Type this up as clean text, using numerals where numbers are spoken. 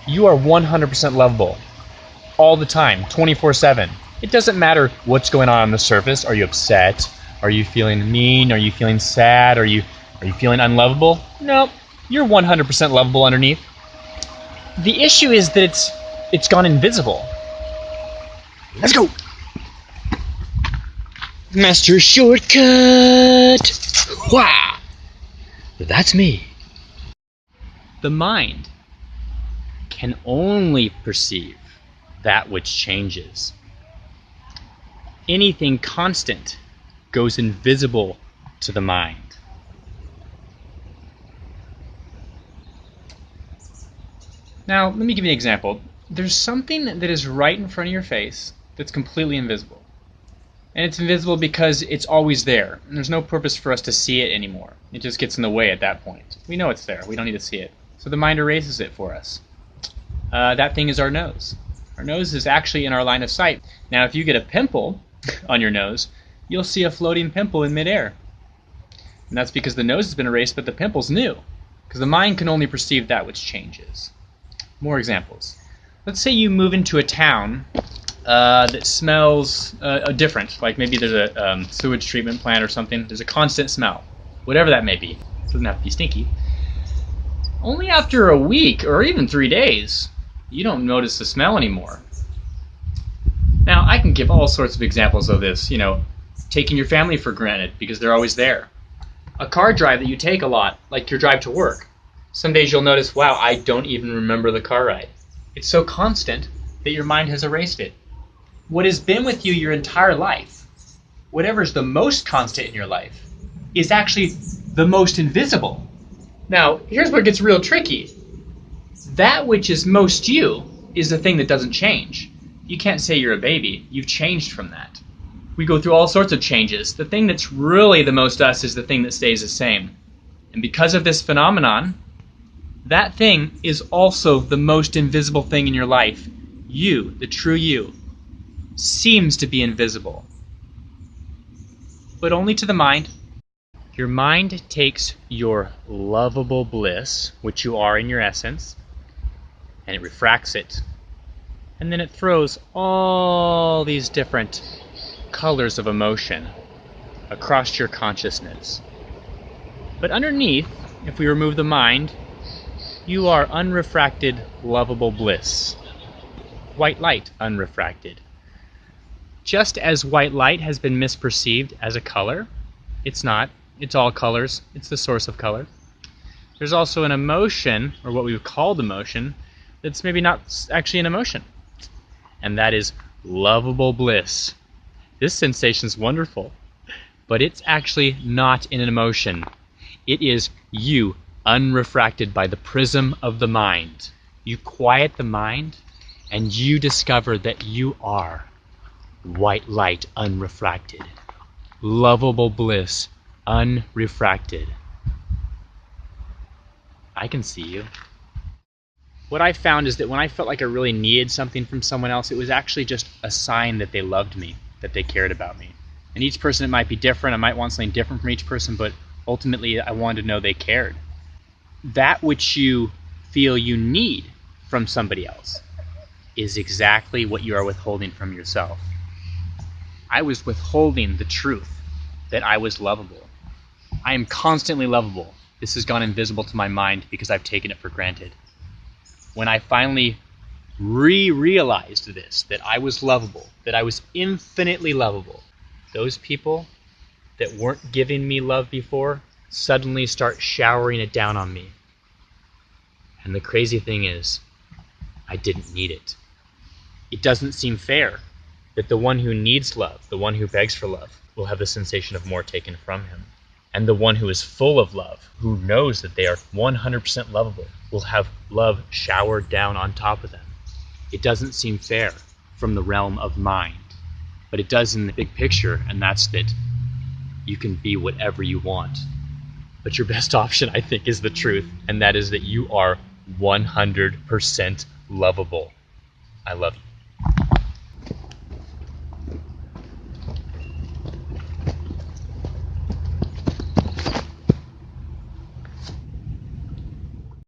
You are 100% lovable. All the time, 24/7. It doesn't matter what's going on the surface. Are you upset? Are you feeling mean? Are you feeling sad? Are you feeling unlovable? No, you're 100% lovable underneath. The issue is that it's gone invisible. Let's go. Master Shortcut. Wah! That's me. The mind can only perceive that which changes. Anything constant goes invisible to the mind. Now, let me give you an example. There's something that is right in front of your face that's completely invisible. And it's invisible because it's always there. And there's no purpose for us to see it anymore. It just gets in the way at that point. We know it's there. We don't need to see it. So the mind erases it for us. That thing is our nose. Our nose is actually in our line of sight. Now, if you get a pimple on your nose, you'll see a floating pimple in midair. And that's because the nose has been erased, but the pimple's new. Because the mind can only perceive that which changes. More examples. Let's say you move into a town that smells different. Like maybe there's a sewage treatment plant or something. There's a constant smell. Whatever that may be. It doesn't have to be stinky. Only after a week or even 3 days, you don't notice the smell anymore. Now, I can give all sorts of examples of this. You know, taking your family for granted because they're always there. A car drive that you take a lot, like your drive to work. Some days you'll notice, wow, I don't even remember the car ride. It's so constant that your mind has erased it. What has been with you your entire life, whatever's the most constant in your life, is actually the most invisible. Now, here's where it gets real tricky. That which is most you is the thing that doesn't change. You can't say you're a baby. You've changed from that. We go through all sorts of changes. The thing that's really the most us is the thing that stays the same. And because of this phenomenon, that thing is also the most invisible thing in your life. You, the true you, seems to be invisible. But only to the mind. Your mind takes your lovable bliss, which you are in your essence, and it refracts it. And then it throws all these different colors of emotion across your consciousness. But underneath, if we remove the mind, you are unrefracted, lovable bliss. White light, unrefracted. Just as white light has been misperceived as a color, it's not. It's all colors. It's the source of color. There's also an emotion, or what we would call emotion, that's maybe not actually an emotion. And that is lovable bliss. This sensation's wonderful, but it's actually not an emotion. It is you, unrefracted by the prism of the mind. You quiet the mind, and you discover that you are white light, unrefracted. Lovable bliss, unrefracted. I can see you. What I found is that when I felt like I really needed something from someone else, it was actually just a sign that they loved me, that they cared about me. And each person, it might be different. I might want something different from each person, but ultimately I wanted to know they cared. That which you feel you need from somebody else is exactly what you are withholding from yourself. I was withholding the truth that I was lovable. I am constantly lovable. This has gone invisible to my mind because I've taken it for granted. When I finally realized this, that I was lovable, that I was infinitely lovable, those people that weren't giving me love before suddenly start showering it down on me. And the crazy thing is, I didn't need it. It doesn't seem fair that the one who needs love, the one who begs for love, will have the sensation of more taken from him. And the one who is full of love, who knows that they are 100% lovable, will have love showered down on top of them. It doesn't seem fair from the realm of mind, but it does in the big picture, and that's that you can be whatever you want. But your best option, I think, is the truth, and that is that you are 100% lovable. I love you.